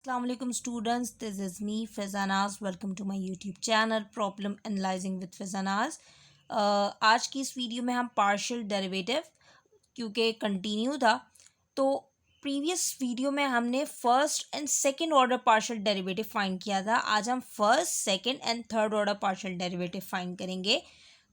Assalamualaikum students, this is me Fazanaz. Welcome to my YouTube channel Problem Analyzing with Fazanaz. आज की इस video में हम partial derivative क्योंकि कंटिन्यू था तो प्रीवियस वीडियो में हमने first and second order partial derivative find किया था। आज हम first second and third order partial derivative find करेंगे।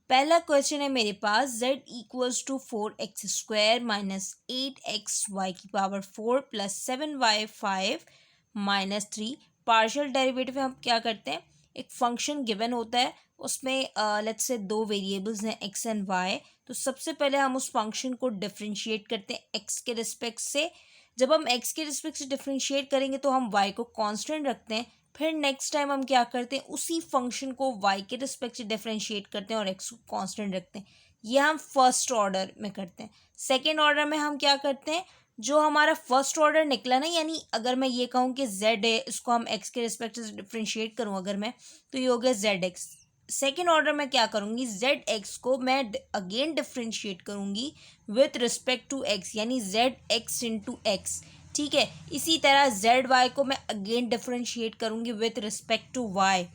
पहला क्वेश्चन है मेरे पास z equals to 4x² minus 8xy की power 4 plus 7y5 minus 3। Partial derivative हम क्या करते हैं, एक फंक्शन गिवन होता है, उसमें लेट्स से दो वेरिएबल्स हैं x एंड y। तो सबसे पहले हम उस फंक्शन को डिफरेंशिएट करते हैं x के रिस्पेक्ट से। जब हम x के रिस्पेक्ट से डिफरेंशिएट करेंगे तो हम y को कांस्टेंट रखते हैं। फिर नेक्स्ट टाइम हम क्या करते हैं, उसी फंक्शन को y के रिस्पेक्ट से डिफरेंशिएट करते हैं और x को कांस्टेंट रखते हैं। ये हम फर्स्ट ऑर्डर में करते हैं। सेकेंड ऑर्डर में हम क्या करते हैं, जो हमारा फर्स्ट ऑर्डर निकला ना, यानी अगर मैं ये कहूँ कि z है, इसको हम x के रिस्पेक्ट से डिफरेंशिएट करूँ अगर मैं, तो ये हो गया zx। सेकेंड ऑर्डर में क्या करूँगी, zx को मैं अगेन डिफरेंशिएट करूँगी विथ रिस्पेक्ट टू x, यानी zx इंटू एक्स। ठीक है, इसी तरह zy को मैं अगेन डिफरेंशिएट करूँगी with respect to y,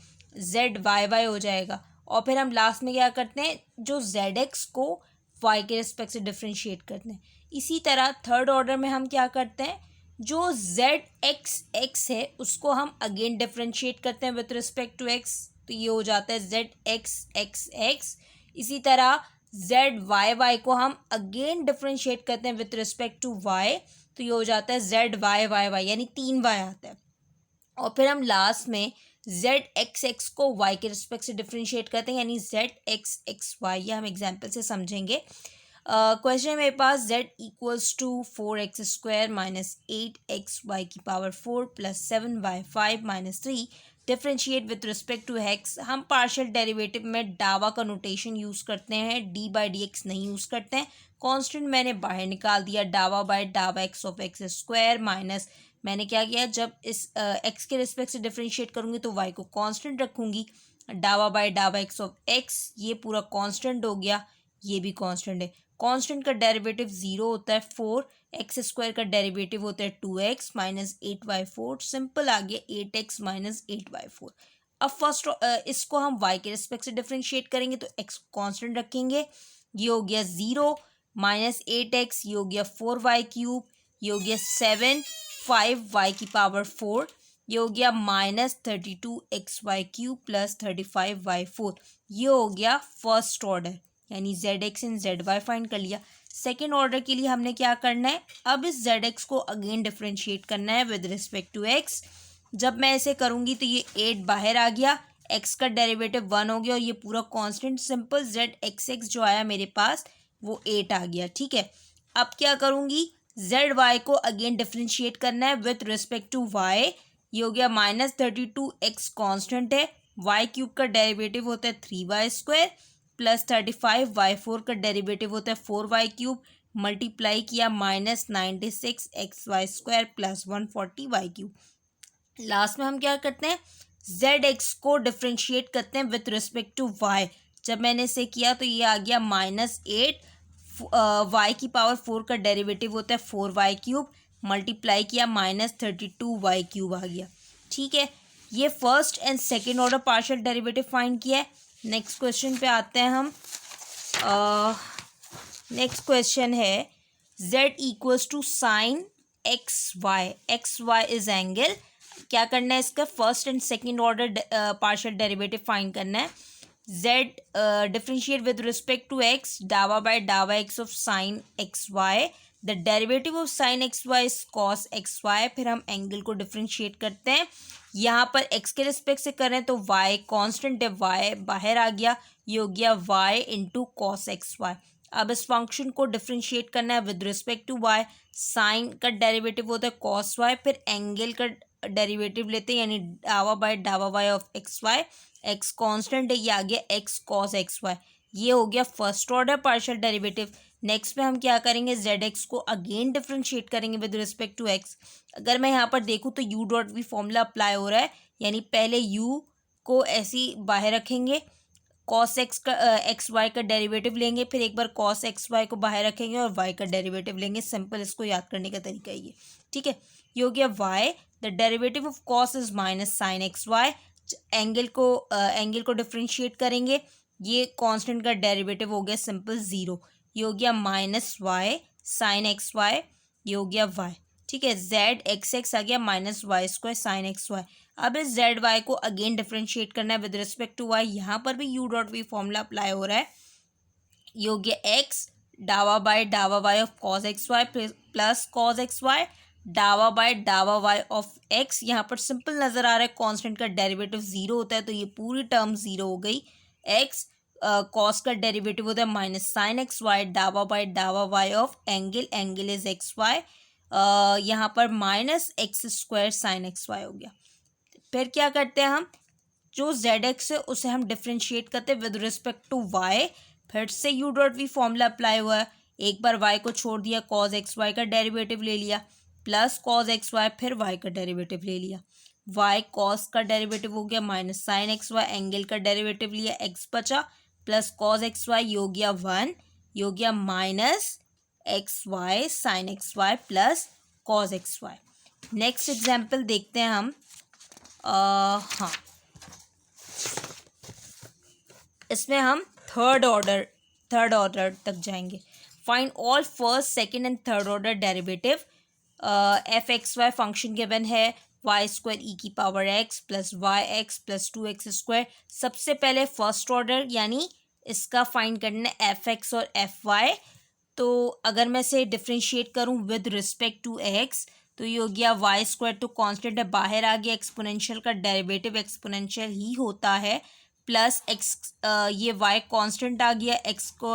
zyy हो जाएगा। और फिर हम लास्ट में क्या करते हैं, जो zx को y के रिस्पेक्ट से डिफरेंशिएट करते हैं। इसी तरह थर्ड ऑर्डर में हम क्या करते हैं, जो zx है उसको हम अगेन डिफरेंशिएट करते हैं विथ रिस्पेक्ट टू x, तो ये हो जाता है zx। इसी तरह zy को हम अगेन डिफरेंशिएट करते हैं विथ रिस्पेक्ट टू y, तो ये हो जाता है zyy, यानी 3y आता है। और फिर हम लास्ट में zxx को y के रिस्पेक्ट से डिफरेंशिएट करते हैं, यानी zxxy। ये हम एग्जाम्पल से समझेंगे। क्वेश्चन है मेरे पास z equals to 4x² minus 8xy की power 4 plus 7y5 minus 3 differentiate with respect to x। हम पार्शियल डेरिवेटिव में डावा का नोटेशन यूज़ करते हैं, d/dx नहीं यूज़ करते हैं। कांस्टेंट मैंने बाहर निकाल दिया, डावा बाय डावा x ऑफ x² माइनस मैंने क्या किया, जब इस x के रिस्पेक्ट से डिफरेंशिएट करूँगी तो y को कांस्टेंट रखूँगी, डावा बाय डावा x ऑफ x, ये पूरा कांस्टेंट हो गया, ये भी कांस्टेंट है। कांस्टेंट का डेरिवेटिव 0 होता है, 4x² का डेरिवेटिव होता है 2x माइनस 8y4, सिंपल आ गया 8x माइनस 8y4। अब फर्स्ट इसको हम y के रिस्पेक्ट से डिफरेंशिएट करेंगे तो x कांस्टेंट रखेंगे, ये हो गया 0 माइनस 8x, ये हो गया 4y3, ये हो गया 7, 5y की पावर 4, ये हो गया माइनस 32xy3 प्लस 35y4। ये हो गया फर्स्ट ऑर्डर, यानी zx एंड zy फाइंड कर लिया। सेकेंड ऑर्डर के लिए हमने क्या करना है, अब इस zx को अगेन डिफरेंशिएट करना है विद रिस्पेक्ट टू x। जब मैं ऐसे करूँगी तो ये 8 बाहर आ गया, x का डेरिवेटिव 1 हो गया और ये पूरा कांस्टेंट, सिंपल zxx जो आया मेरे पास वो 8 आ गया। ठीक है, अब क्या करूँगी, zy को अगेन डिफरेंशिएट करना है विथ रिस्पेक्ट टू y। ये हो गया माइनस 32x कांस्टेंट है, y³ का डेरिवेटिव होता है 3y² प्लस 35y4 का डेरिवेटिव होता है 4y3, मल्टीप्लाई किया minus 96xy² plus 140y3। Last में हम क्या करते हैं, zx को डिफरेंशिएट करते हैं विथ रिस्पेक्ट टू y। जब मैंने इसे किया तो ये आ गया माइनस 8, y की पावर 4 का डेरिवेटिव होता है 4y3, मल्टीप्लाई किया माइनस 32y3 आ गया। ठीक है, ये first and second order partial derivative find किया है। नेक्स्ट क्वेश्चन पे आते हैं हम। नेक्स्ट क्वेश्चन है z equals to sine x y is angle. क्या करना है, इसका first and second order partial derivative find करना है। z differentiate with respect to x, डावा बाय डावा x of sine x y, the derivative of sine x y is cos x y. फिर हम एंगल को डिफरेंशिएट करते हैं, यहाँ पर x के रिस्पेक्ट से करें तो y कांस्टेंट है, y बाहर आ गया, ये हो गया y into cos x y. अब इस फंक्शन को डिफरेंशिएट करना है with respect to y, sine का डेरिवेटिव होता है कॉस y, फिर एंगल का डेरिवेटिव लेते हैं, यानी डावा बाय डावा y of x y, x constant है, ये आ गया x कॉस एक्स वाई। ये हो गया first order partial derivative. Next में हम क्या करेंगे, zx को अगेन डिफरेंशिएट करेंगे विद रिस्पेक्ट टू x। अगर मैं यहाँ पर देखूँ तो u dot v formula apply हो रहा है, यानी पहले u को ऐसे ही बाहर रखेंगे, कॉस एक्स का एक्स वाई का डेरिवेटिव लेंगे, फिर एक बार कॉस एक्स वाई को बाहर रखेंगे और y का डेरिवेटिव लेंगे। सिंपल इसको याद करने का तरीका ये। ठीक है, ये हो गया y the derivative of cos is minus sine x y. Angle को डिफ्रेंशिएट करेंगे, ये कांस्टेंट का डेरिवेटिव हो गया सिंपल ज़ीरो, ये हो गया minus y sine x y, ये हो गया वाई। ठीक है, जेड एक्स एक्स आ गया minus y square sine x y. अब इस जेड वाई को अगेन डिफ्रेंशिएट करना है विद रिस्पेक्ट टू वाई, यहाँ पर भी u dot v formula apply हो रहा है। ये हो गया एक्स डावा y of cos x y plus cos x y डावा वाई ऑफ एक्स। यहाँ पर सिंपल नज़र आ रहा है कांस्टेंट का डेरिवेटिव ज़ीरो होता है तो ये पूरी टर्म ज़ीरो हो गई। एक्स कॉस का डेरिवेटिव होता है माइनस साइन एक्स वाई डावा y of angle is x y, यहाँ पर minus x square sine x y हो गया। फिर क्या करते हैं हम, जो जेड एक्स है उसे हम डिफ्रेंशिएट करते हैं विद रिस्पेक्ट टू वाई। फिर से u dot v formula apply हुआ है, एक बार वाई को छोड़ दिया, कॉज एक्स वाई का डेरिवेटिव ले लिया प्लस कॉज एक्स वाई, फिर वाई का डेरिवेटिव ले लिया। वाई कॉस का डेरिवेटिव हो गया minus sine x y, angle का डेरिवेटिव लिया, एक्स बचा प्लस कॉज एक्स वाई, ये हो गया वन, ये हो गया minus x y sine x y plus cos x Y. Next example देखते हैं हम। हाँ, इसमें हम थर्ड ऑर्डर तक जाएंगे। Find all first second and third order derivative. F x y function given है, वाई स्क्वायर ई की power x plus y x plus two x square. सबसे पहले फर्स्ट ऑर्डर यानी इसका फाइंड करना है एफ एक्स और एफ वाई। तो अगर मैं इसे डिफ्रेंशिएट करूं विद रिस्पेक्ट टू एक्स तो ये हो गया वाई स्क्वायर, तो कांस्टेंट है बाहर आ गया, एक्सपोनेंशियल का डेरिवेटिव एक्सपोनेंशियल ही होता है, प्लस एक्स, ये वाई कांस्टेंट आ गया, एक्स को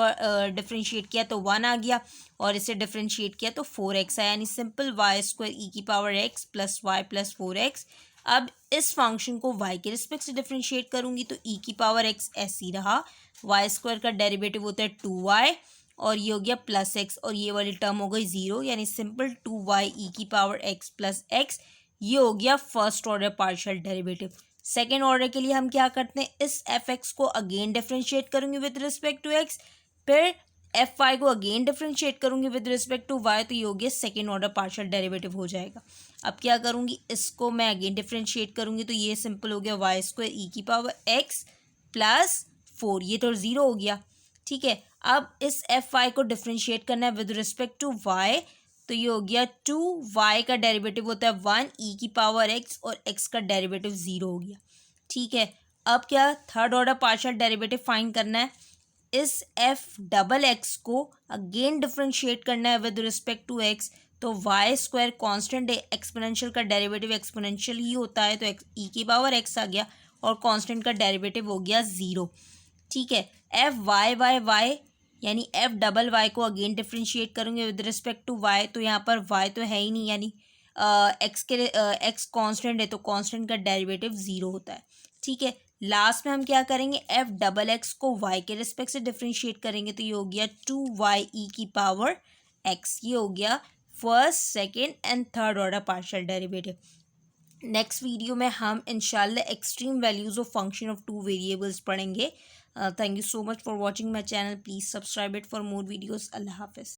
डिफ्रेंशिएट किया तो वन आ गया और इसे डिफ्रेंशिएट किया तो फोर एक्स आया, यानी सिंपल वाई स्क्वायर ई की power x plus y plus four x. अब इस फंक्शन को y के रिस्पेक्ट से डिफ्रेंशिएट करूंगी तो e की पावर x ऐसी रहा, वाई स्क्वायर का डेरिवेटिव होता है टू वाई और ये हो गया प्लस एक्स और ये वाली टर्म हो गई ज़ीरो, यानी सिंपल टू वाई ई की पावर एक्स प्लस एक्स। ये हो गया first order partial derivative. Second order के लिए हम क्या करते हैं, इस एफ एक्स को अगेन डिफ्रेंशिएट करूंगी विद रिस्पेक्ट टू एक्स, फिर एफ वाई को अगेन डिफ्रेंशिएट करूंगी विद रिस्पेक्ट टू वाई, तो ये हो गया सेकेंड ऑर्डर पार्शियल डेरिवेटिव हो जाएगा। अब क्या करूंगी, इसको मैं अगेन डिफ्रेंशिएट करूंगी तो ये सिंपल हो गया वाई स्क्वायर ई की पावर एक्स प्लस फोर, ये तो ज़ीरो हो गया। ठीक है, अब इस एफ वाई को डिफ्रेंशिएट करना है विद रिस्पेक्ट टू वाई, तो ये हो गया टू वाई का डेरिवेटिव होता है वन ई की पावर एक्स और एक्स का डेरिवेटिव ज़ीरो हो गया। ठीक है, अब क्या third order partial derivative find करना है, इस एफ डबल एक्स को अगेन डिफ्रेंशिएट करना है विद रिस्पेक्ट टू एक्स, तो वाई स्क्वायर कॉन्स्टेंट एक्सपोनेंशियल का डेरिवेटिव एक्सपोनेंशियल ही होता है तो ई की पावर एक्स आ गया और कॉन्स्टेंट का डेरिवेटिव हो गया ज़ीरो। ठीक है, एफ वाई वाई वाई यानी एफ डबल वाई को अगेन डिफ्रेंशिएट करूँगे विद रिस्पेक्ट टू वाई, तो यहाँ पर वाई तो है ही नहीं, यानी एक्स कांस्टेंट है तो कांस्टेंट का डेरिवेटिव ज़ीरो होता है। ठीक है, लास्ट में हम क्या करेंगे, एफ डबल एक्स को वाई के रिस्पेक्ट से डिफ्रेंशिएट करेंगे तो ये हो गया टू वाई ई की पावर एक्स। ये हो गया first second and third order partial derivative. Next video में हम इंशाल्लाह extreme values of function of two variables पढ़ेंगे। Thank you so much for watching my channel. Please subscribe it for more videos. Allah Hafiz.